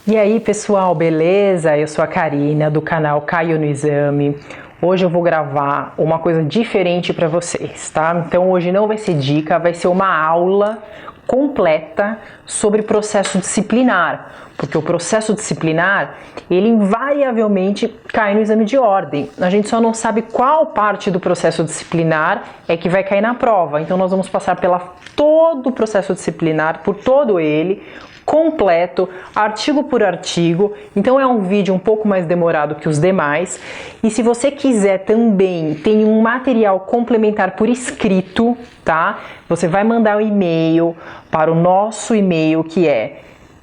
E aí pessoal, beleza? Eu sou a Karina do canal Caio no Exame. Hoje eu vou gravar uma coisa diferente para vocês, tá? Então hoje não vai ser dica, vai ser uma aula completa sobre processo disciplinar, porque o processo disciplinar, ele invariavelmente cai no exame de ordem. A gente só não sabe qual parte do processo disciplinar é que vai cair na prova. Então nós vamos passar pela todo o processo disciplinar, por todo ele, completo, artigo por artigo. Então é um vídeo um pouco mais demorado que os demais. E se você quiser também, tem um material complementar por escrito, tá? Você vai mandar um e-mail para o nosso e-mail, que é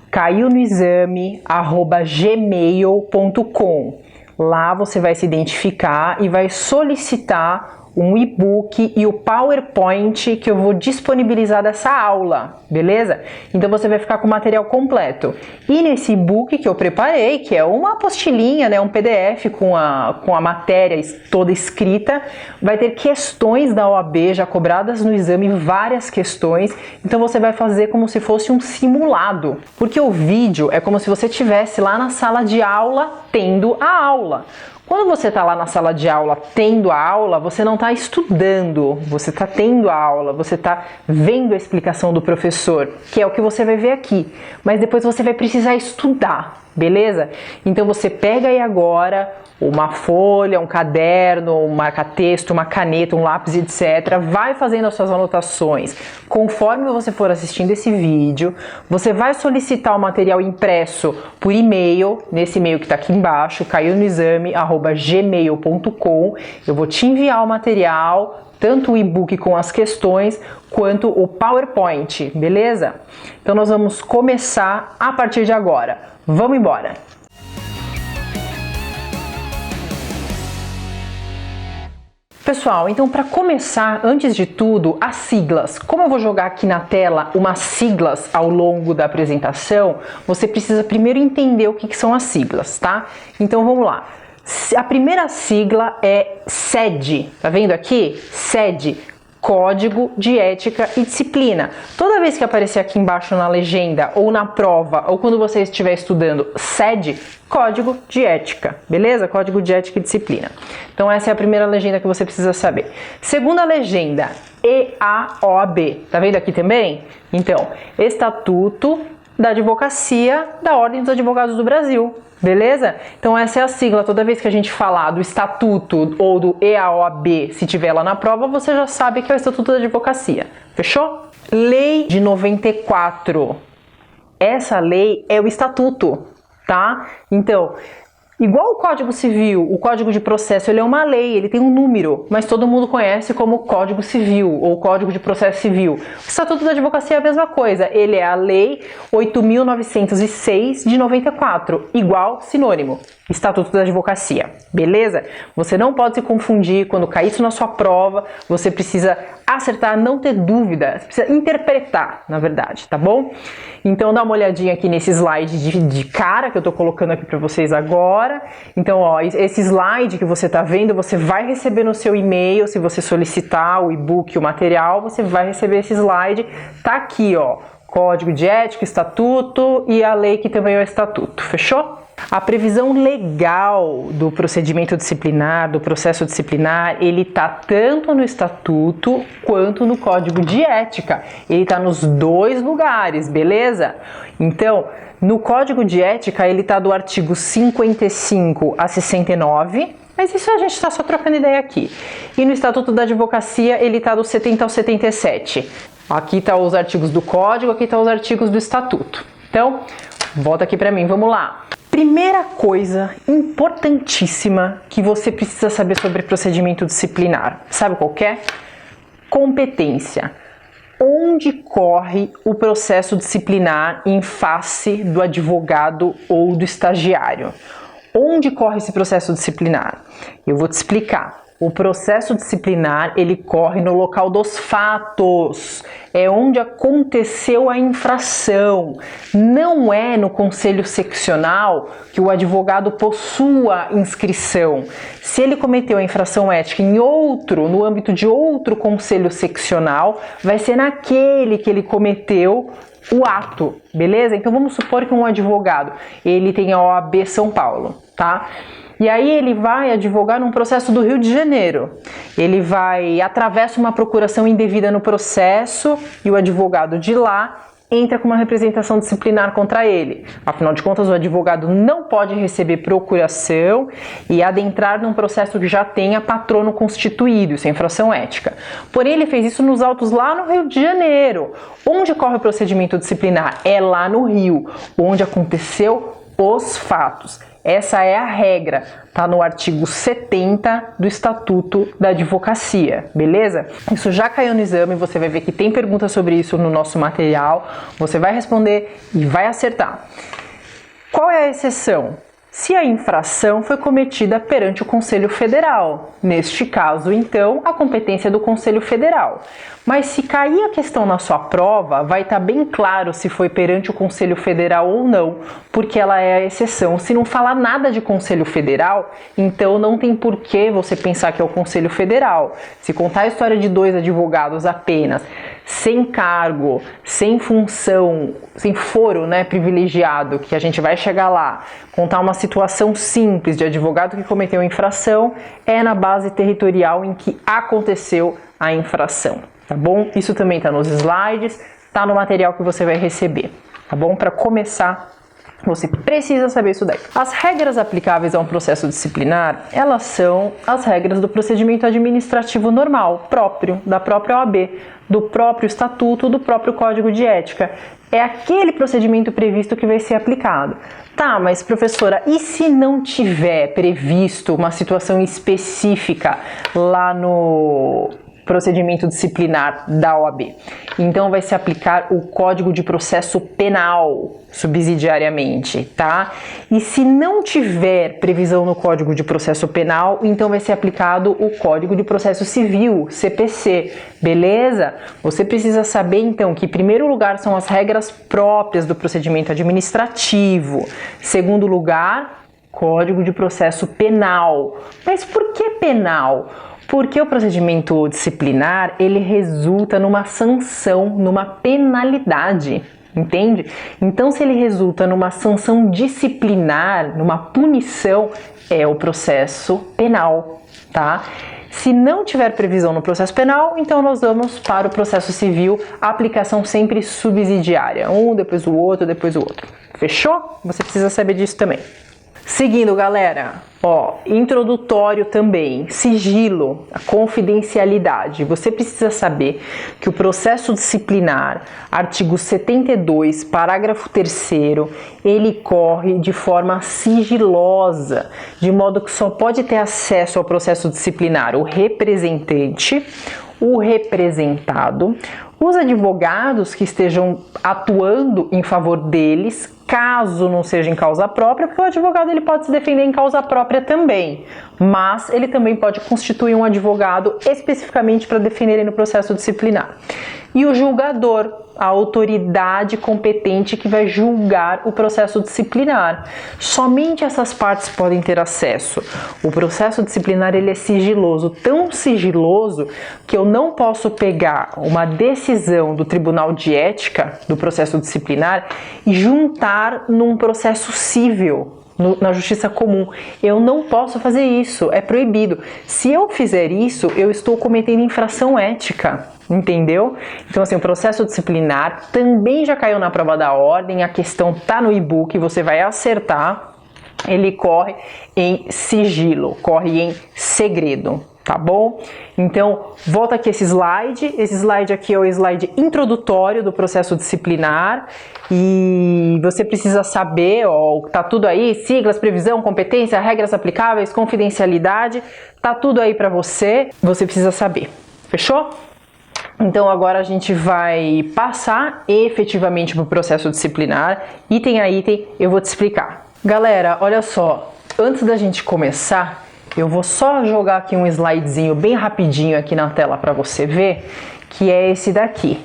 caionoexame@gmail.com. Lá você vai se identificar e vai solicitar um e-book e o PowerPoint que eu vou disponibilizar dessa aula, beleza? Então você vai ficar com o material completo. E nesse e-book que eu preparei, que é uma apostilinha, né, um PDF com a matéria toda escrita, vai ter questões da OAB já cobradas no exame, várias questões. Então você vai fazer como se fosse um simulado, porque o vídeo é como se você estivesse lá na sala de aula tendo a aula. Quando você está lá na sala de aula tendo a aula, você não está estudando, você está tendo a aula, você está vendo a explicação do professor, que é o que você vai ver aqui. Mas depois você vai precisar estudar, beleza? Então você pega aí agora uma folha, um caderno, um marca-texto, uma caneta, um lápis, etc. Vai fazendo as suas anotações. Conforme você for assistindo esse vídeo, você vai solicitar o material impresso por e-mail, nesse e-mail que está aqui embaixo, caionoexame@gmail.com. Eu vou te enviar o material, tanto o e-book com as questões, quanto o PowerPoint, beleza? Então nós vamos começar a partir de agora. Vamos embora! Pessoal, então para começar, antes de tudo, as siglas. Como eu vou jogar aqui na tela umas siglas ao longo da apresentação, você precisa primeiro entender o que são as siglas, tá? Então vamos lá. A primeira sigla é SED, tá vendo aqui? SED, Código de Ética e Disciplina. Toda vez que aparecer aqui embaixo na legenda, ou na prova, ou quando você estiver estudando SED, Código de Ética, beleza? Código de Ética e Disciplina. Então essa é a primeira legenda que você precisa saber. Segunda legenda, EAOAB. Tá vendo aqui também? Então, Estatuto da Advocacia da Ordem dos Advogados do Brasil. Beleza? Então essa é a sigla. Toda vez que a gente falar do estatuto ou do EAOAB, se tiver lá na prova, você já sabe que é o Estatuto da Advocacia. Fechou? Lei de 94. Essa lei é o estatuto, tá? Então, igual o Código Civil, o Código de Processo, ele é uma lei, ele tem um número, mas todo mundo conhece como Código Civil ou Código de Processo Civil. O Estatuto da Advocacia é a mesma coisa, ele é a Lei 8.906 de 94, igual, sinônimo, Estatuto da Advocacia, beleza? Você não pode se confundir, quando cair isso na sua prova, você precisa acertar, não ter dúvida, você precisa interpretar, na verdade, tá bom? Então dá uma olhadinha aqui nesse slide de cara que eu tô colocando aqui para vocês agora. Então, ó, esse slide que você tá vendo, você vai receber no seu e-mail, se você solicitar o e-book, o material, você vai receber esse slide. Tá aqui, ó, Código de Ética, Estatuto e a lei que também é o Estatuto, fechou? A previsão legal do procedimento disciplinar, do processo disciplinar, ele tá tanto no Estatuto quanto no Código de Ética. Ele tá nos dois lugares, beleza? Então, no Código de Ética, ele tá do artigo 55 a 69, mas isso a gente está só trocando ideia aqui. E no Estatuto da Advocacia, ele tá do 70 ao 77. Aqui tá os artigos do Código, aqui tá os artigos do Estatuto. Então, volta aqui para mim, vamos lá. Primeira coisa importantíssima que você precisa saber sobre procedimento disciplinar, sabe qual que é? Competência. Onde corre o processo disciplinar em face do advogado ou do estagiário? Onde corre esse processo disciplinar? Eu vou te explicar. O processo disciplinar, ele corre no local dos fatos, é onde aconteceu a infração. Não é no conselho seccional que o advogado possua inscrição. Se ele cometeu a infração ética no âmbito de outro conselho seccional, vai ser naquele que ele cometeu o ato, beleza? Então vamos supor que um advogado, ele tem a OAB São Paulo, tá? E aí ele vai advogar num processo do Rio de Janeiro. Ele atravessa uma procuração indevida no processo e o advogado de lá entra com uma representação disciplinar contra ele. Afinal de contas, o advogado não pode receber procuração e adentrar num processo que já tenha patrono constituído, isso é infração ética. Porém, ele fez isso nos autos lá no Rio de Janeiro. Onde ocorre o procedimento disciplinar? É lá no Rio, onde aconteceu os fatos. Essa é a regra, tá no artigo 70 do Estatuto da Advocacia, beleza? Isso já caiu no exame, você vai ver que tem perguntas sobre isso no nosso material, você vai responder e vai acertar. Qual é a exceção? Se a infração foi cometida perante o Conselho Federal. Neste caso, então, a competência é do Conselho Federal. Mas se cair a questão na sua prova, vai estar bem claro se foi perante o Conselho Federal ou não, porque ela é a exceção. Se não falar nada de Conselho Federal, então não tem por que você pensar que é o Conselho Federal. Se contar a história de 2 advogados apenas, sem cargo, sem função, sem foro, né, privilegiado, que a gente vai chegar lá, contar uma situação simples de advogado que cometeu infração, é na base territorial em que aconteceu a infração, tá bom? Isso também está nos slides, tá no material que você vai receber, tá bom? Para começar, você precisa saber isso daí. As regras aplicáveis a um processo disciplinar, elas são as regras do procedimento administrativo normal, próprio, da própria OAB, do próprio estatuto, do próprio código de ética. É aquele procedimento previsto que vai ser aplicado. Tá, mas professora, e se não tiver previsto uma situação específica lá no procedimento disciplinar da OAB? Então vai se aplicar o Código de Processo Penal subsidiariamente, tá? E se não tiver previsão no Código de Processo Penal, então vai ser aplicado o Código de Processo Civil, CPC, beleza? Você precisa saber então que, em primeiro lugar, são as regras próprias do procedimento administrativo. Segundo lugar, Código de Processo Penal. Mas por que penal? Porque o procedimento disciplinar, ele resulta numa sanção, numa penalidade, entende? Então, se ele resulta numa sanção disciplinar, numa punição, é o processo penal, tá? Se não tiver previsão no processo penal, então nós vamos para o processo civil, aplicação sempre subsidiária, um depois o outro, depois o outro. Fechou? Você precisa saber disso também. Seguindo, galera, introdutório também, sigilo, a confidencialidade. Você precisa saber que o processo disciplinar, artigo 72, parágrafo 3º, ele corre de forma sigilosa, de modo que só pode ter acesso ao processo disciplinar o representante, o representado, os advogados que estejam atuando em favor deles, caso não seja em causa própria, porque o advogado ele pode se defender em causa própria também, mas ele também pode constituir um advogado especificamente para defender ele no processo disciplinar. E o julgador, a autoridade competente que vai julgar o processo disciplinar. Somente essas partes podem ter acesso. O processo disciplinar ele é sigiloso, tão sigiloso que eu não posso pegar uma decisão do Tribunal de Ética do processo disciplinar e juntar num processo civil. Na justiça comum. Eu não posso fazer isso, é proibido. Se eu fizer isso, eu estou cometendo infração ética, entendeu? Então assim, o processo disciplinar também já caiu na prova da ordem, a questão tá no e-book, você vai acertar, ele corre em sigilo, corre em segredo. Tá bom? Então, volta aqui esse slide aqui é o slide introdutório do processo disciplinar e você precisa saber, tá tudo aí, siglas, previsão, competência, regras aplicáveis, confidencialidade, tá tudo aí para você precisa saber, fechou? Então agora a gente vai passar efetivamente para o processo disciplinar, item a item, eu vou te explicar. Galera, olha só, antes da gente começar, eu vou só jogar aqui um slidezinho bem rapidinho aqui na tela para você ver, que é esse daqui.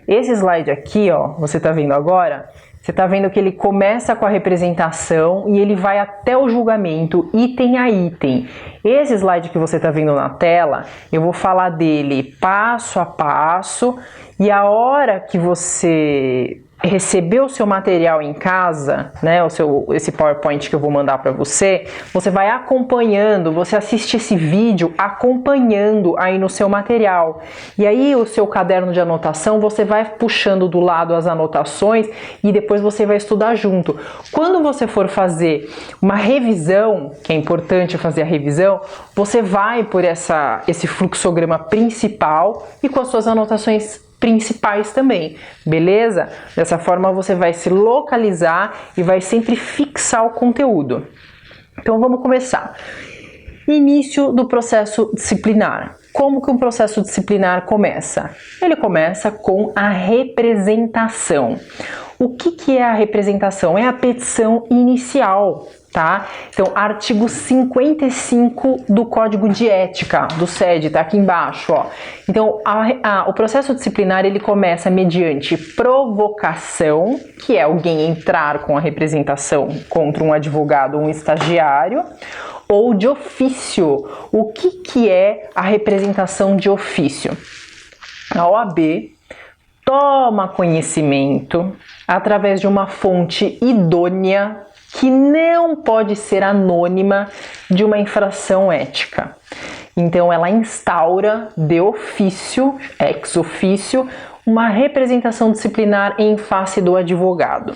Esse slide aqui, você tá vendo agora? Você tá vendo que ele começa com a representação e ele vai até o julgamento, item a item. Esse slide que você tá vendo na tela, eu vou falar dele passo a passo e a hora que você receber o seu material em casa, né, esse PowerPoint que eu vou mandar para você, você vai acompanhando, você assiste esse vídeo acompanhando aí no seu material. E aí o seu caderno de anotação, você vai puxando do lado as anotações e depois você vai estudar junto. Quando você for fazer uma revisão, que é importante fazer a revisão, você vai por esse fluxograma principal e com as suas anotações principais também, beleza? Dessa forma você vai se localizar e vai sempre fixar o conteúdo. Então vamos começar. Início do processo disciplinar. Como que um processo disciplinar começa? Ele começa com a representação. O que é a representação? É a petição inicial, tá? Então, artigo 55 do Código de Ética do SED, tá aqui embaixo, ó. Então, o processo disciplinar, ele começa mediante provocação, que é alguém entrar com a representação contra um advogado ou um estagiário, ou de ofício. O que é a representação de ofício? A OAB toma conhecimento através de uma fonte idônea que não pode ser anônima de uma infração ética. Então ela instaura de ofício, ex ofício, uma representação disciplinar em face do advogado.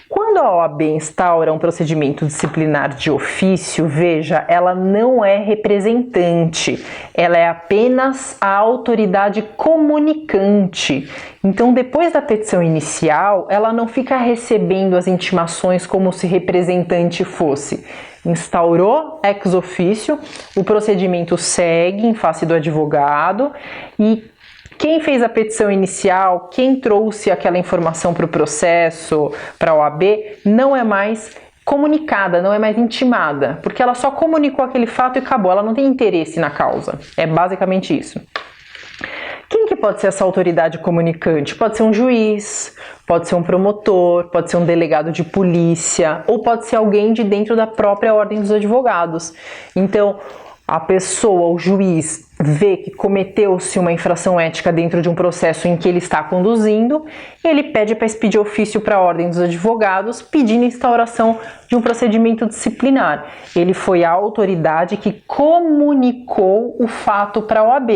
Quando a OAB instaura um procedimento disciplinar de ofício, veja, ela não é representante, ela é apenas a autoridade comunicante. Então, depois da petição inicial, ela não fica recebendo as intimações como se representante fosse. Instaurou ex ofício, o procedimento segue em face do advogado e quem fez a petição inicial, quem trouxe aquela informação para o processo, para a OAB, não é mais comunicada, não é mais intimada, porque ela só comunicou aquele fato e acabou, ela não tem interesse na causa. É basicamente isso. Quem que pode ser essa autoridade comunicante? Pode ser um juiz, pode ser um promotor, pode ser um delegado de polícia, ou pode ser alguém de dentro da própria ordem dos advogados. Então, a pessoa, o juiz, vê que cometeu-se uma infração ética dentro de um processo em que ele está conduzindo, ele pede para expedir ofício para a ordem dos advogados, pedindo a instauração de um procedimento disciplinar. Ele foi a autoridade que comunicou o fato para a OAB,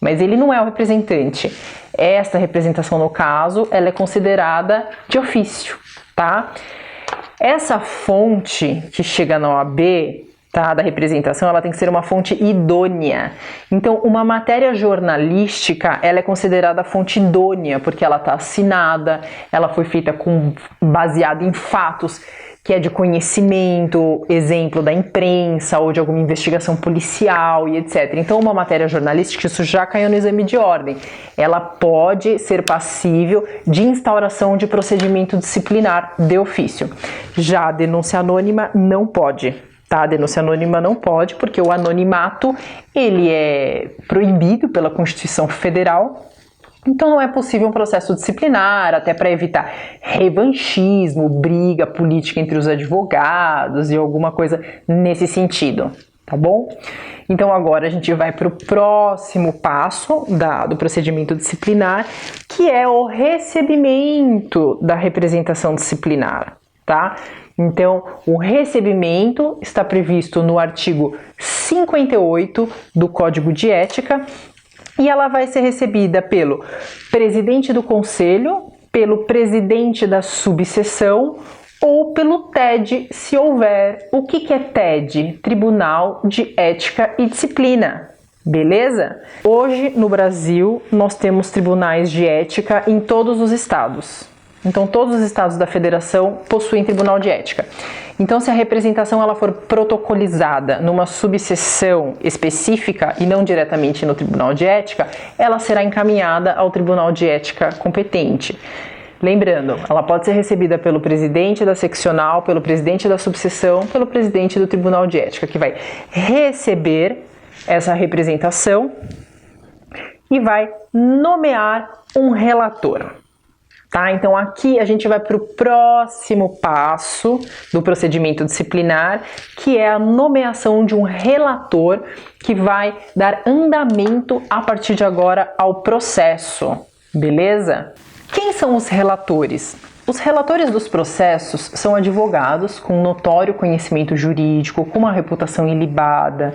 mas ele não é o representante. Esta representação, no caso, ela é considerada de ofício, tá? Essa fonte que chega na OAB, tá, da representação, ela tem que ser uma fonte idônea. Então, uma matéria jornalística, ela é considerada fonte idônea, porque ela está assinada, ela foi feita baseada em fatos que é de conhecimento, exemplo da imprensa ou de alguma investigação policial e etc. Então, uma matéria jornalística, isso já caiu no exame de ordem, ela pode ser passível de instauração de procedimento disciplinar de ofício. Já a denúncia anônima não pode. Tá? A denúncia anônima não pode, porque o anonimato ele é proibido pela Constituição Federal, então não é possível um processo disciplinar, até para evitar revanchismo, briga política entre os advogados e alguma coisa nesse sentido, tá bom? Então agora a gente vai para o próximo passo do procedimento disciplinar, que é o recebimento da representação disciplinar, tá? Então, o recebimento está previsto no artigo 58 do Código de Ética e ela vai ser recebida pelo presidente do conselho, pelo presidente da subseção ou pelo TED, se houver. O que é TED? Tribunal de Ética e Disciplina. Beleza? Hoje, no Brasil, nós temos tribunais de ética em todos os estados. Então, todos os estados da federação possuem tribunal de ética. Então, se a representação ela for protocolizada numa subseção específica e não diretamente no tribunal de ética, ela será encaminhada ao tribunal de ética competente. Lembrando, ela pode ser recebida pelo presidente da seccional, pelo presidente da subseção, pelo presidente do tribunal de ética, que vai receber essa representação e vai nomear um relator. Tá? Então aqui a gente vai para o próximo passo do procedimento disciplinar, que é a nomeação de um relator que vai dar andamento a partir de agora ao processo, beleza? Quem são os relatores? Os relatores dos processos são advogados com notório conhecimento jurídico, com uma reputação ilibada,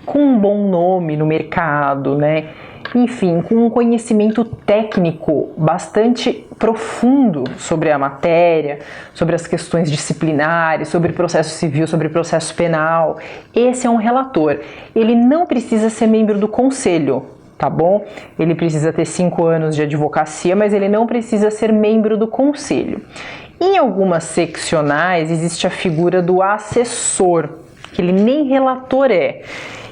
com um bom nome no mercado, né? Enfim, com um conhecimento técnico bastante profundo sobre a matéria, sobre as questões disciplinares, sobre processo civil, sobre processo penal. Esse é um relator. Ele não precisa ser membro do conselho, tá bom? Ele precisa ter 5 anos de advocacia, mas ele não precisa ser membro do conselho. Em algumas seccionais existe a figura do assessor, que ele nem relator é.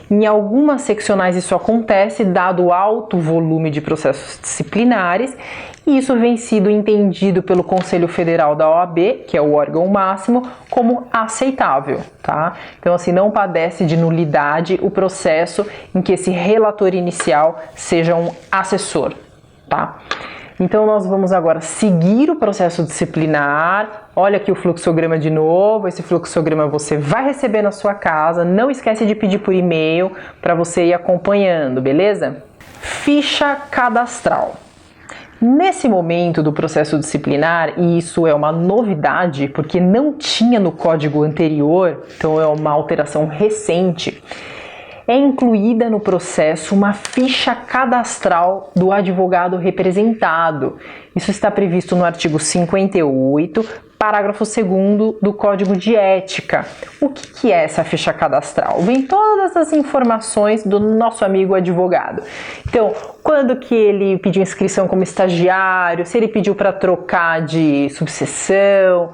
Em algumas seccionais isso acontece, dado o alto volume de processos disciplinares, e isso vem sido entendido pelo Conselho Federal da OAB, que é o órgão máximo, como aceitável, tá? Então, assim, não padece de nulidade o processo em que esse relator inicial seja um assessor, tá? Então, nós vamos agora seguir o processo disciplinar. Olha aqui o fluxograma de novo. Esse fluxograma você vai receber na sua casa. Não esquece de pedir por e-mail para você ir acompanhando, beleza? Ficha cadastral. Nesse momento do processo disciplinar, e isso é uma novidade, porque não tinha no código anterior, então é uma alteração recente, é incluída no processo uma ficha cadastral do advogado representado. Isso está previsto no artigo 58, parágrafo 2º do Código de Ética. O que é essa ficha cadastral? Vem todas as informações do nosso amigo advogado. Então, quando que ele pediu inscrição como estagiário, se ele pediu para trocar de subseção,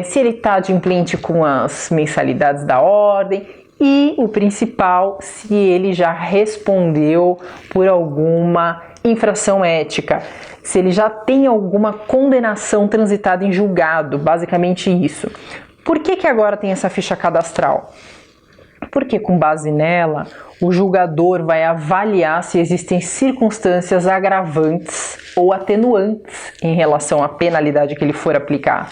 se ele está adimplente com as mensalidades da ordem, e o principal, se ele já respondeu por alguma infração ética, se ele já tem alguma condenação transitada em julgado, basicamente isso. Por que agora tem essa ficha cadastral? Porque com base nela, o julgador vai avaliar se existem circunstâncias agravantes ou atenuantes em relação à penalidade que ele for aplicar.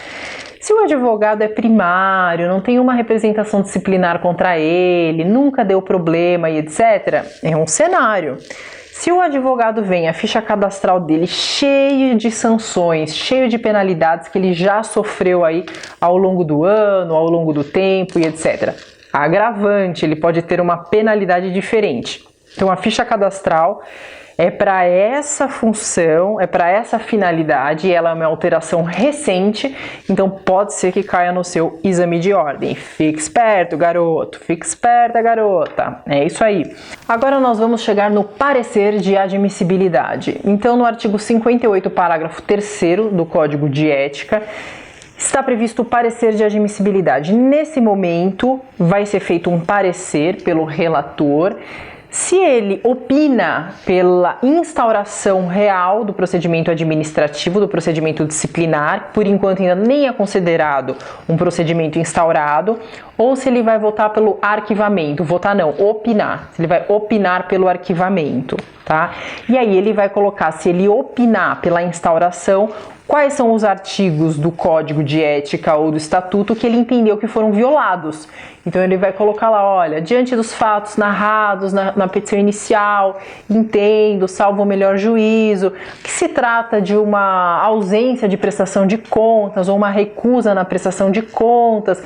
Se o advogado é primário, não tem uma representação disciplinar contra ele, nunca deu problema e etc., é um cenário. Se o advogado vem, a ficha cadastral dele cheio de sanções, cheio de penalidades que ele já sofreu aí ao longo do ano, ao longo do tempo e etc., agravante, ele pode ter uma penalidade diferente. Então a ficha cadastral é para essa função, é para essa finalidade, ela é uma alteração recente, então pode ser que caia no seu exame de ordem. Fique esperto, garoto, fique esperta, garota. É isso aí. Agora nós vamos chegar no parecer de admissibilidade. Então, no artigo 58, parágrafo 3º do Código de Ética, está previsto o parecer de admissibilidade. Nesse momento, vai ser feito um parecer pelo relator. Se ele opina pela instauração real do procedimento administrativo, do procedimento disciplinar, por enquanto ainda nem é considerado um procedimento instaurado, ou se ele vai votar pelo arquivamento, votar não, opinar, se ele vai opinar pelo arquivamento, tá? E aí ele vai colocar, se ele opinar pela instauração, quais são os artigos do Código de Ética ou do Estatuto que ele entendeu que foram violados. Então ele vai colocar lá, olha, diante dos fatos narrados na petição inicial, entendo, salvo o melhor juízo, que se trata de uma ausência de prestação de contas ou uma recusa na prestação de contas,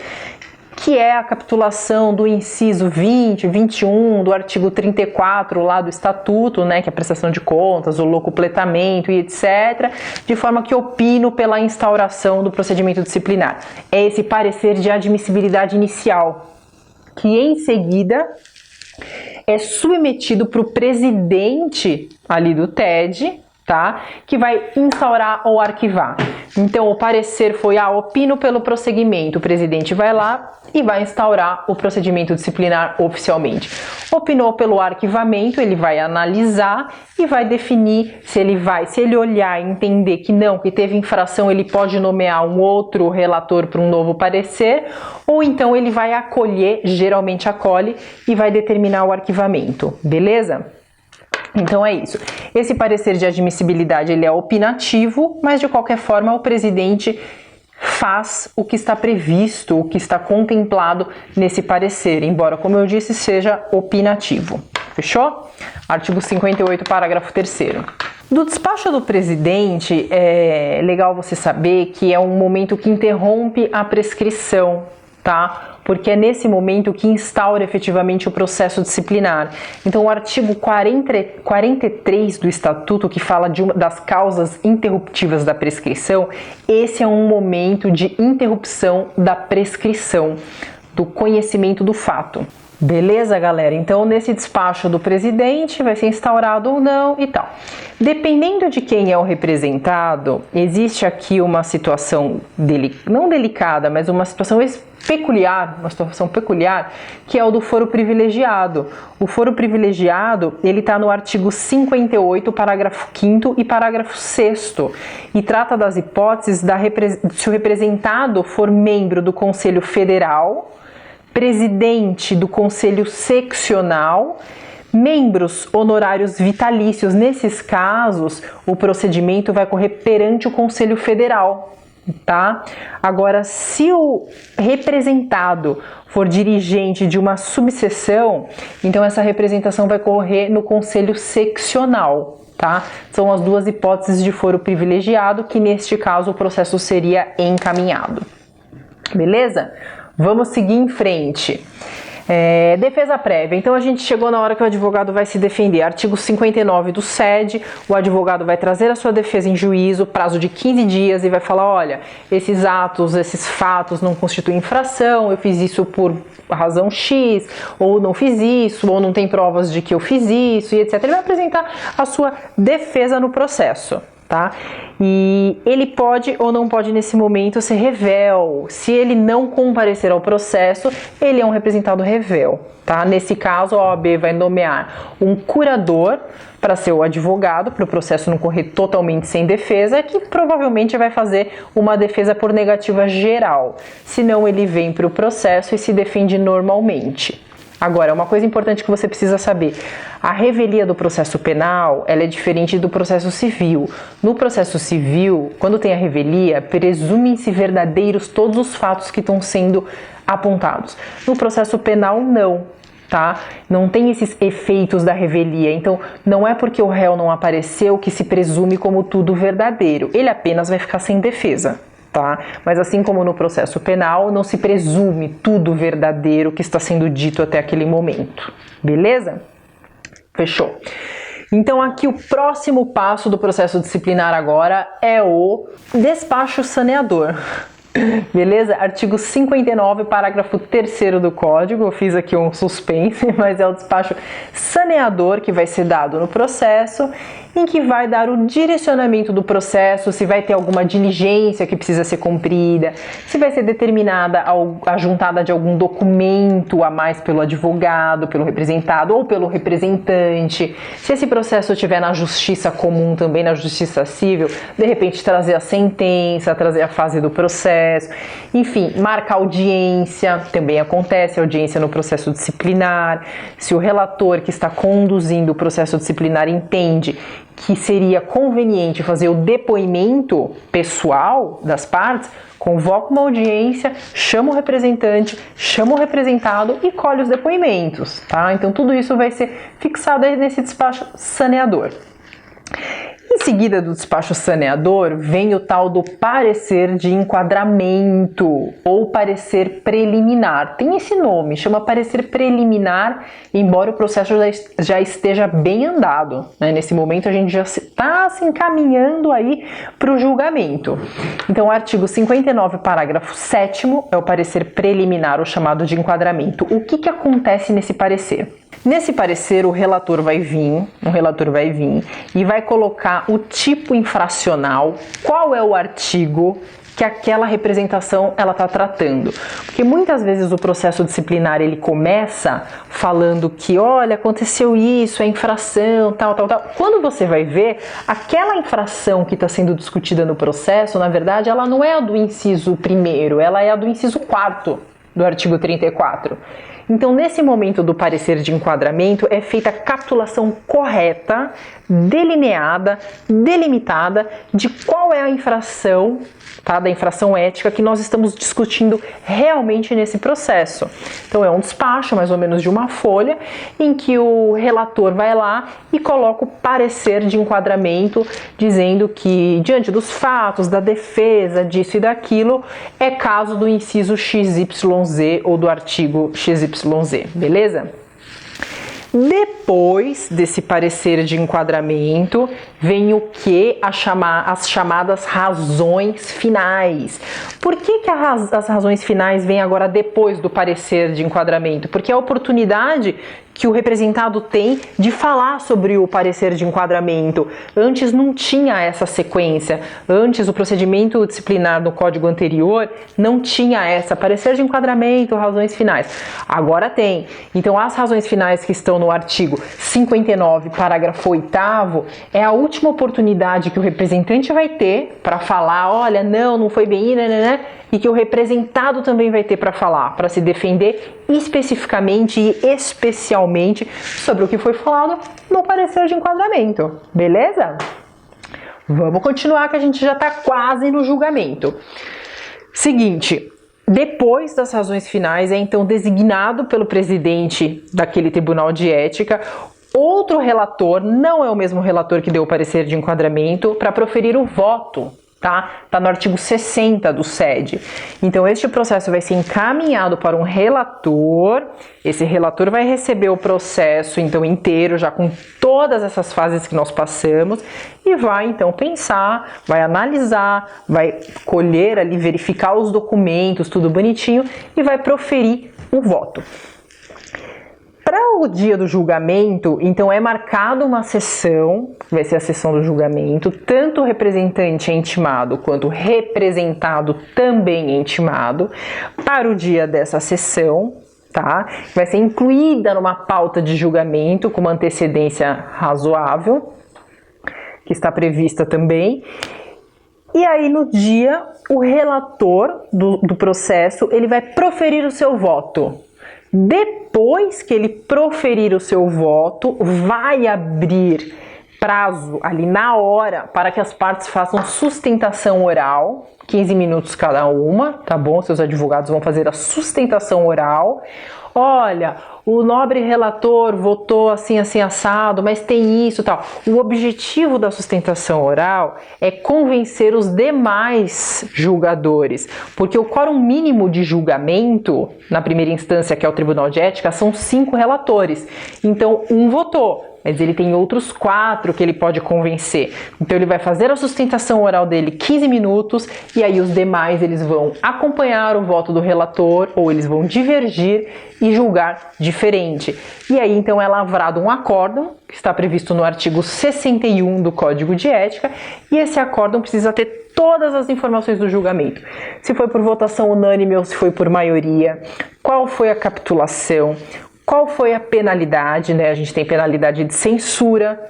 que é a capitulação do inciso 20, 21 do artigo 34 lá do Estatuto, né, que é a prestação de contas, o locupletamento e etc., de forma que opino pela instauração do procedimento disciplinar. É esse parecer de admissibilidade inicial, que em seguida é submetido para o presidente ali do TED, tá? Que vai instaurar ou arquivar. Então, o parecer foi, opino pelo prosseguimento. O presidente vai lá e vai instaurar o procedimento disciplinar oficialmente. Opinou pelo arquivamento, ele vai analisar e vai definir se ele olhar e entender que não, que teve infração, ele pode nomear um outro relator para um novo parecer, ou então ele vai acolher, geralmente acolhe, e vai determinar o arquivamento, beleza? Então é isso. Esse parecer de admissibilidade ele é opinativo, mas de qualquer forma o presidente faz o que está previsto, o que está contemplado nesse parecer, embora, como eu disse, seja opinativo. Fechou? Artigo 58, parágrafo 3º. Do despacho do presidente, é legal você saber que é um momento que interrompe a prescrição, tá? Porque é nesse momento que instaura efetivamente o processo disciplinar. Então, o artigo 43 do Estatuto, que fala das causas interruptivas da prescrição, esse é um momento de interrupção da prescrição, do conhecimento do fato. Beleza, galera? Então, nesse despacho do presidente, vai ser instaurado ou não e tal. Dependendo de quem é o representado, existe aqui uma situação, não delicada, mas uma situação peculiar, que é o do foro privilegiado. O foro privilegiado, ele está no artigo 58, parágrafo 5º e parágrafo 6º, e trata das hipóteses se o representado for membro do Conselho Federal, presidente do Conselho Seccional, membros honorários vitalícios. Nesses casos, o procedimento vai correr perante o Conselho Federal, tá? Agora, se o representado for dirigente de uma subseção, então essa representação vai correr no Conselho Seccional, tá? São as duas hipóteses de foro privilegiado, que neste caso o processo seria encaminhado. Beleza? Vamos seguir em frente. Defesa prévia. Então a gente chegou na hora que o advogado vai se defender. Artigo 59 do SED, o advogado vai trazer a sua defesa em juízo, prazo de 15 dias, e vai falar: olha, esses atos, esses fatos não constituem infração, eu fiz isso por razão X, ou não fiz isso, ou não tem provas de que eu fiz isso, e etc. Ele vai apresentar a sua defesa no processo, tá? E ele pode ou não pode nesse momento ser revel. Se ele não comparecer ao processo, ele é um representado revel, tá? Nesse caso, a OAB vai nomear um curador para ser o advogado, para o processo não correr totalmente sem defesa, que provavelmente vai fazer uma defesa por negativa geral. Senão, ele vem para o processo e se defende normalmente. Agora, uma coisa importante que você precisa saber: a revelia do processo penal, ela é diferente do processo civil. No processo civil, quando tem a revelia, presumem-se verdadeiros todos os fatos que estão sendo apontados. No processo penal, não, tá? Não tem esses efeitos da revelia. Então, não é porque o réu não apareceu que se presume como tudo verdadeiro. Ele apenas vai ficar sem defesa. Tá? Mas assim como no processo penal, não se presume tudo verdadeiro que está sendo dito até aquele momento. Beleza? Fechou. Então aqui o próximo passo do processo disciplinar agora é o despacho saneador. Beleza? Artigo 59, parágrafo 3º do Código. Eu fiz aqui um suspense, mas é o despacho saneador que vai ser dado no processo, em que vai dar o direcionamento do processo, se vai ter alguma diligência que precisa ser cumprida, se vai ser determinada a juntada de algum documento a mais pelo advogado, pelo representado ou pelo representante, se esse processo estiver na justiça comum, também na justiça civil, de repente trazer a sentença, trazer a fase do processo, enfim, marcar audiência, também acontece audiência no processo disciplinar. Se o relator que está conduzindo o processo disciplinar entende que seria conveniente fazer o depoimento pessoal das partes, convoca uma audiência, chama o representante, chama o representado e colhe os depoimentos, tá? Então tudo isso vai ser fixado aí nesse despacho saneador. Em seguida do despacho saneador, vem o tal do parecer de enquadramento ou parecer preliminar. Tem esse nome, chama parecer preliminar, embora o processo já esteja bem andado, né? Nesse momento a gente já está se encaminhando aí para o julgamento. Então, o artigo 59, parágrafo 7º é o parecer preliminar, o chamado de enquadramento. O que acontece nesse parecer? Nesse parecer, o relator vai vir e vai colocar o tipo infracional, qual é o artigo que aquela representação ela está tratando. Porque muitas vezes o processo disciplinar ele começa falando que, olha, aconteceu isso, é infração, tal. Quando você vai ver, aquela infração que está sendo discutida no processo, na verdade, ela não é a do inciso 1º, ela é a do inciso 4º do artigo 34. Então, nesse momento do parecer de enquadramento, é feita a capitulação correta, delineada, delimitada de qual é a infração, tá, da infração ética que nós estamos discutindo realmente nesse processo. Então, é um despacho, mais ou menos de uma folha, em que o relator vai lá e coloca o parecer de enquadramento, dizendo que, diante dos fatos, da defesa, disso e daquilo, é caso do inciso XYZ ou do artigo XYZ, beleza? Depois desse parecer de enquadramento, vem o que? As chamadas razões finais. Por que as razões finais vêm agora depois do parecer de enquadramento? Porque é a oportunidade que o representado tem de falar sobre o parecer de enquadramento. Antes não tinha essa sequência. Antes, o procedimento disciplinar no código anterior não tinha essa, parecer de enquadramento, razões finais. Agora tem. Então, as razões finais que estão no artigo 59, parágrafo 8º, é a última oportunidade que o representante vai ter para falar, olha, não foi bem, né? E que o representado também vai ter para falar, para se defender especificamente e especialmente sobre o que foi falado no parecer de enquadramento, beleza? Vamos continuar que a gente já está quase no julgamento. Seguinte, depois das razões finais é então designado pelo presidente daquele tribunal de ética outro relator, não é o mesmo relator que deu o parecer de enquadramento, para proferir o voto. Tá no artigo 60 do SED. Então, este processo vai ser encaminhado para um relator. Esse relator vai receber o processo, então, inteiro, já com todas essas fases que nós passamos, e vai, então, pensar, vai analisar, vai colher ali, verificar os documentos, tudo bonitinho, e vai proferir o voto. Para o dia do julgamento, então é marcada uma sessão, que vai ser a sessão do julgamento, tanto o representante é intimado quanto o representado também é intimado para o dia dessa sessão, tá? Vai ser incluída numa pauta de julgamento com uma antecedência razoável, que está prevista também. E aí no dia, o relator do processo, ele vai proferir o seu voto. Depois que ele proferir o seu voto, vai abrir prazo ali na hora para que as partes façam sustentação oral, 15 minutos cada uma, tá bom? Seus advogados vão fazer a sustentação oral. Olha, o nobre relator votou assim, assim, assado, mas tem isso e tal. O objetivo da sustentação oral é convencer os demais julgadores, porque o quórum mínimo de julgamento, na primeira instância, que é o Tribunal de Ética, são 5 relatores. Então, um votou, mas ele tem outros 4 que ele pode convencer. Então ele vai fazer a sustentação oral dele 15 minutos e aí os demais eles vão acompanhar o voto do relator ou eles vão divergir e julgar diferente. E aí então é lavrado um acórdão que está previsto no artigo 61 do Código de Ética e esse acórdão precisa ter todas as informações do julgamento. Se foi por votação unânime ou se foi por maioria, qual foi a capitulação, qual foi a penalidade, né? A gente tem penalidade de censura,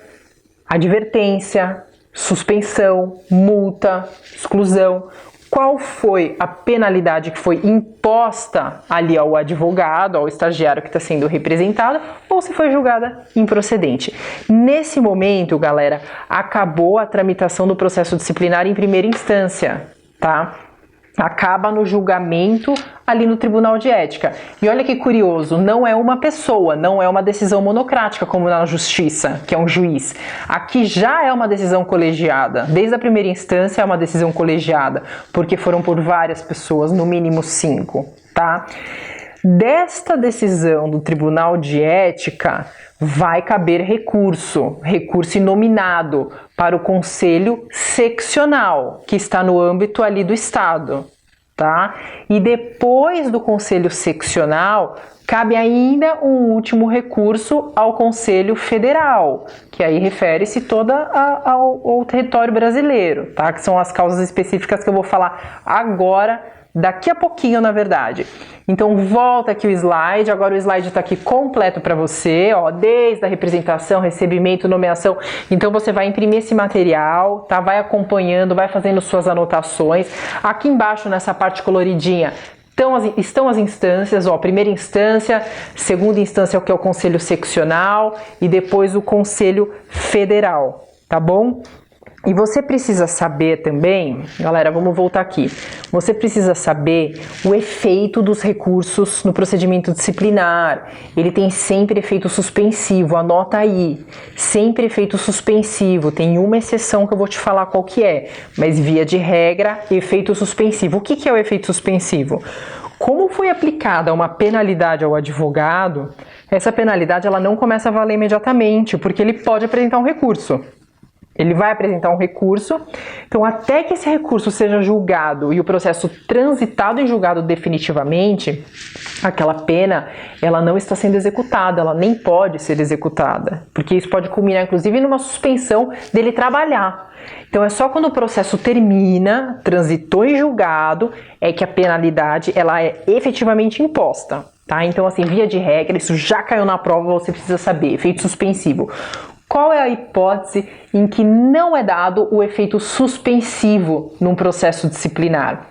advertência, suspensão, multa, exclusão. Qual foi a penalidade que foi imposta ali ao advogado, ao estagiário que está sendo representado, ou se foi julgada improcedente. Nesse momento, galera, acabou a tramitação do processo disciplinar em primeira instância, tá? Acaba no julgamento ali no Tribunal de Ética. E olha que curioso, não é uma pessoa, não é uma decisão monocrática como na Justiça, que é um juiz. Aqui já é uma decisão colegiada. Desde a primeira instância é uma decisão colegiada, porque foram por várias pessoas, no mínimo 5, tá? Desta decisão do Tribunal de Ética vai caber recurso inominado para o Conselho Seccional, que está no âmbito ali do Estado, tá? E depois do Conselho Seccional, cabe ainda um último recurso ao Conselho Federal, que aí refere-se toda ao território brasileiro, tá? Que são as causas específicas que eu vou falar agora, daqui a pouquinho, na verdade. Então, volta aqui o slide. Agora o slide está aqui completo para você, ó, desde a representação, recebimento, nomeação. Então, você vai imprimir esse material, tá? Vai acompanhando, vai fazendo suas anotações. Aqui embaixo, nessa parte coloridinha, estão as instâncias, ó, primeira instância, segunda instância, que é o Conselho Seccional, e depois o Conselho Federal, tá bom? E você precisa saber também, galera, vamos voltar aqui. Você precisa saber o efeito dos recursos no procedimento disciplinar. Ele tem sempre efeito suspensivo, anota aí. Sempre efeito suspensivo. Tem uma exceção que eu vou te falar qual que é, mas via de regra, efeito suspensivo. O que é o efeito suspensivo? Como foi aplicada uma penalidade ao advogado, essa penalidade ela não começa a valer imediatamente, porque ele pode apresentar um recurso. Ele vai apresentar um recurso, então até que esse recurso seja julgado e o processo transitado em julgado definitivamente, aquela pena, ela não está sendo executada, ela nem pode ser executada, porque isso pode culminar inclusive numa suspensão dele trabalhar. Então é só quando o processo termina, transitou em julgado, é que a penalidade ela é efetivamente imposta, tá? Então assim, via de regra, isso já caiu na prova, você precisa saber, efeito suspensivo. Qual é a hipótese em que não é dado o efeito suspensivo num processo disciplinar?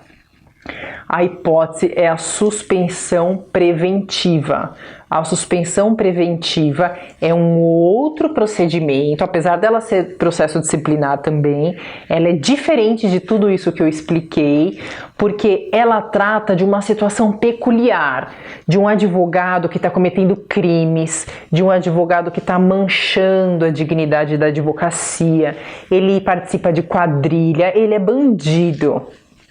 A hipótese é a suspensão preventiva. A suspensão preventiva é um outro procedimento, apesar dela ser processo disciplinar também, ela é diferente de tudo isso que eu expliquei, porque ela trata de uma situação peculiar, de um advogado que está cometendo crimes, de um advogado que está manchando a dignidade da advocacia, ele participa de quadrilha, ele é bandido.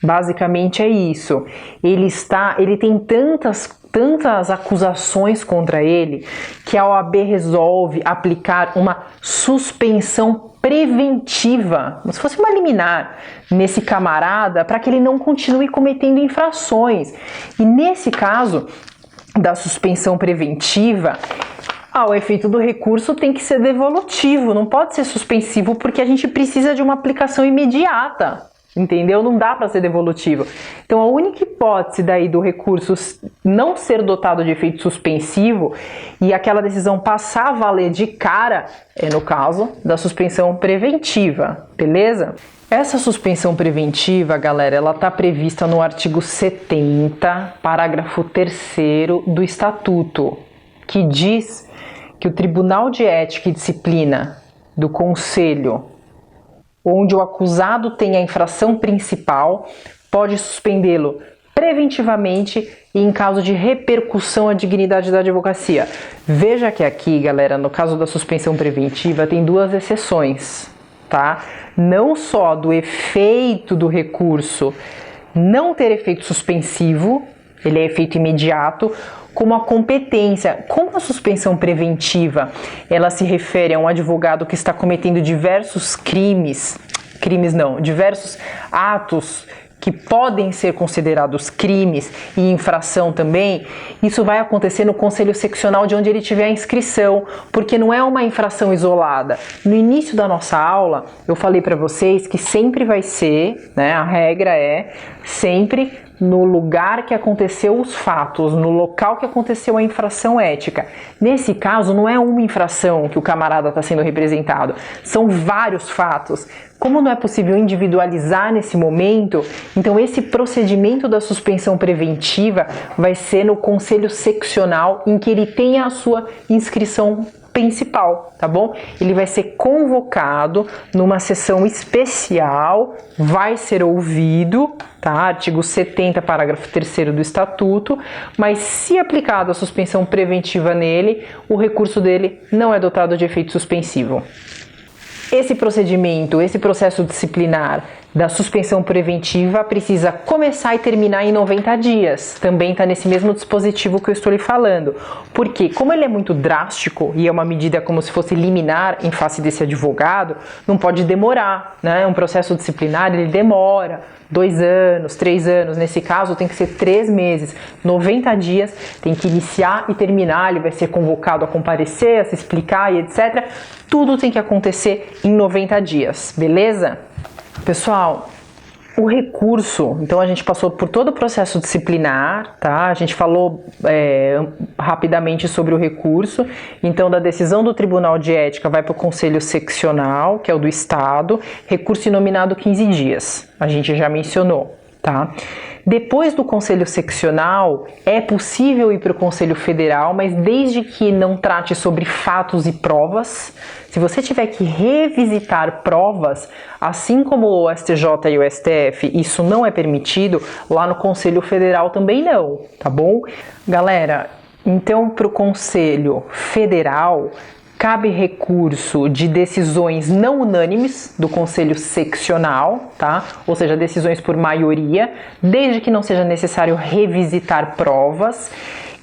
Basicamente é isso. Ele tem tantas acusações contra ele que a OAB resolve aplicar uma suspensão preventiva, como se fosse uma liminar, nesse camarada para que ele não continue cometendo infrações. E nesse caso da suspensão preventiva, o efeito do recurso tem que ser devolutivo, não pode ser suspensivo porque a gente precisa de uma aplicação imediata. Entendeu? Não dá para ser devolutivo. Então a única hipótese daí do recurso não ser dotado de efeito suspensivo e aquela decisão passar a valer de cara é no caso da suspensão preventiva, beleza? Essa suspensão preventiva, galera, ela está prevista no artigo 70, parágrafo 3º do Estatuto, que diz que o Tribunal de Ética e Disciplina do Conselho onde o acusado tem a infração principal, pode suspendê-lo preventivamente e em caso de repercussão à dignidade da advocacia. Veja que aqui, galera, no caso da suspensão preventiva, tem duas exceções, tá? Não só do efeito do recurso não ter efeito suspensivo, ele é efeito imediato, como a competência. Como a suspensão preventiva, ela se refere a um advogado que está cometendo diversos diversos atos que podem ser considerados crimes e infração também, isso vai acontecer no conselho seccional de onde ele tiver a inscrição, porque não é uma infração isolada. No início da nossa aula, eu falei para vocês que sempre vai ser, né, a regra é sempre no lugar que aconteceu os fatos, no local que aconteceu a infração ética. Nesse caso, não é uma infração que o camarada está sendo representado, são vários fatos. Como não é possível individualizar nesse momento, então esse procedimento da suspensão preventiva vai ser no conselho seccional em que ele tem a sua inscrição principal, tá bom? Ele vai ser convocado numa sessão especial, vai ser ouvido, tá? Artigo 70, parágrafo 3º do Estatuto, mas se aplicada a suspensão preventiva nele, o recurso dele não é dotado de efeito suspensivo. Esse procedimento, esse processo disciplinar da suspensão preventiva precisa começar e terminar em 90 dias. Também está nesse mesmo dispositivo que eu estou lhe falando. Porque, como ele é muito drástico e é uma medida como se fosse liminar em face desse advogado, não pode demorar, né? Um processo disciplinar, ele demora 2 anos, 3 anos. Nesse caso, tem que ser 3 meses. 90 dias, tem que iniciar e terminar. Ele vai ser convocado a comparecer, a se explicar e etc. Tudo tem que acontecer em 90 dias, beleza? Pessoal, o recurso, então a gente passou por todo o processo disciplinar, tá? A gente falou rapidamente sobre o recurso, então da decisão do Tribunal de Ética vai para o Conselho Seccional, que é o do Estado, recurso inominado 15 dias, a gente já mencionou, tá? Depois do Conselho Seccional, é possível ir para o Conselho Federal, mas desde que não trate sobre fatos e provas. Se você tiver que revisitar provas, assim como o STJ e o STF, isso não é permitido, lá no Conselho Federal também não, tá bom? Galera, então para o Conselho Federal, cabe recurso de decisões não unânimes do Conselho Seccional, tá? Ou seja, decisões por maioria, desde que não seja necessário revisitar provas.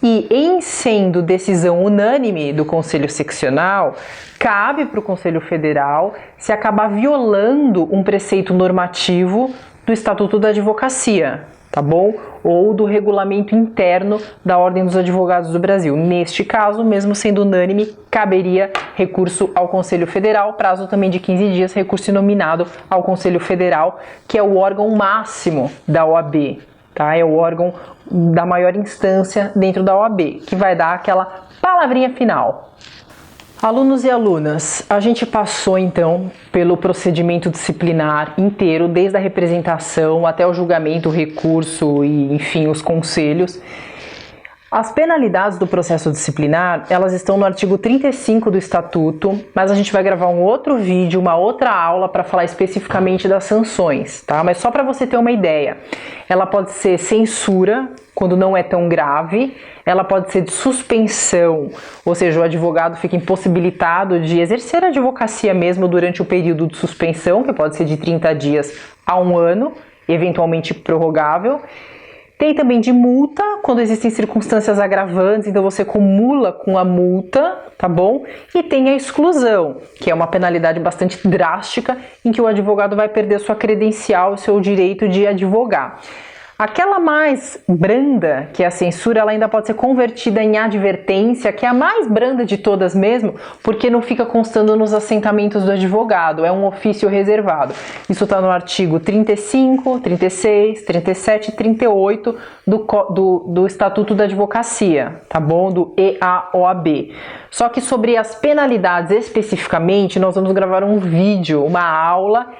E em sendo decisão unânime do Conselho Seccional, cabe para o Conselho Federal se acabar violando um preceito normativo do Estatuto da Advocacia, tá bom? Ou do regulamento interno da Ordem dos Advogados do Brasil. Neste caso, mesmo sendo unânime, caberia recurso ao Conselho Federal, prazo também de 15 dias, recurso inominado ao Conselho Federal, que é o órgão máximo da OAB, tá? É o órgão da maior instância dentro da OAB, que vai dar aquela palavrinha final. Alunos e alunas, a gente passou então pelo procedimento disciplinar inteiro, desde a representação até o julgamento, o recurso e, enfim, os conselhos. As penalidades do processo disciplinar, elas estão no artigo 35 do Estatuto, mas a gente vai gravar um outro vídeo, uma outra aula para falar especificamente das sanções, tá? Mas só para você ter uma ideia, ela pode ser censura, quando não é tão grave, ela pode ser de suspensão, ou seja, o advogado fica impossibilitado de exercer a advocacia mesmo durante o período de suspensão, que pode ser de 30 dias a 1 ano, eventualmente prorrogável. Tem também de multa, quando existem circunstâncias agravantes, então você cumula com a multa, tá bom? E tem a exclusão, que é uma penalidade bastante drástica, em que o advogado vai perder sua credencial, seu direito de advogar. Aquela mais branda, que é a censura, ela ainda pode ser convertida em advertência, que é a mais branda de todas mesmo, porque não fica constando nos assentamentos do advogado, é um ofício reservado. Isso está no artigo 35, 36, 37 e 38 do Estatuto da Advocacia, tá bom? Do EAOAB. Só que sobre as penalidades especificamente, nós vamos gravar um vídeo, uma aula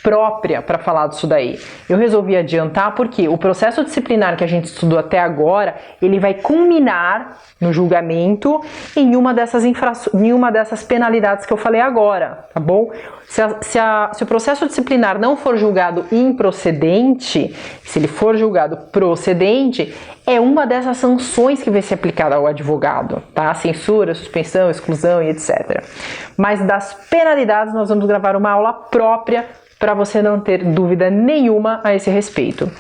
própria para falar disso daí. Eu resolvi adiantar porque o processo disciplinar que a gente estudou até agora, ele vai culminar no julgamento em uma dessas penalidades que eu falei agora, tá bom? Se o processo disciplinar não for julgado improcedente, se ele for julgado procedente, é uma dessas sanções que vai ser aplicada ao advogado, tá? Censura, suspensão, exclusão e etc. Mas das penalidades nós vamos gravar uma aula própria para você não ter dúvida nenhuma a esse respeito.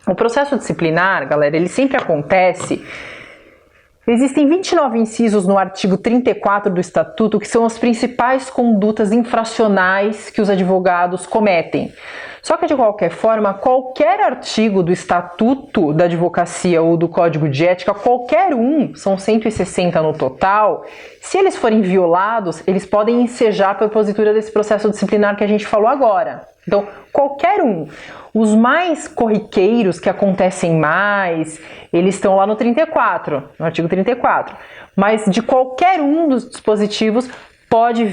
O processo disciplinar, galera, ele sempre acontece. Existem 29 incisos no artigo 34 do Estatuto que são as principais condutas infracionais que os advogados cometem. Só que, de qualquer forma, qualquer artigo do Estatuto da Advocacia ou do Código de Ética, qualquer um, são 160 no total, se eles forem violados, eles podem ensejar a propositura desse processo disciplinar que a gente falou agora. Então, qualquer um. Os mais corriqueiros, que acontecem mais, eles estão lá no 34, no artigo 34. Mas de qualquer um dos dispositivos pode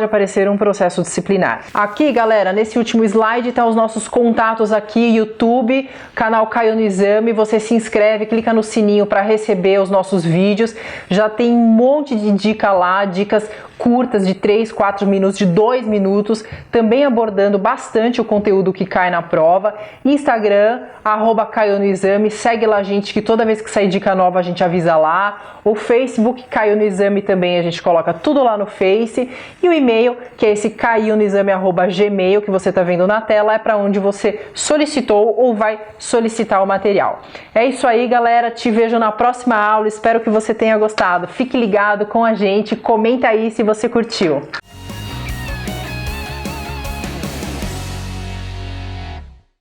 aparecer um processo disciplinar. Aqui, galera, nesse último slide tá os nossos contatos aqui, YouTube, canal Caio no Exame, você se inscreve, clica no sininho para receber os nossos vídeos, já tem um monte de dica lá, dicas curtas de 3, 4 minutos, de 2 minutos, também abordando bastante o conteúdo que cai na prova. Instagram, @Caio no Exame, segue lá a gente que toda vez que sair dica nova a gente avisa lá. O Facebook, Caio no Exame também, a gente coloca tudo lá no Face. E o e-mail, que é esse caionoexame@gmail, que você está vendo na tela, é para onde você solicitou ou vai solicitar o material. É isso aí, galera, te vejo na próxima aula, espero que você tenha gostado. Fique ligado com a gente, comenta aí se você curtiu.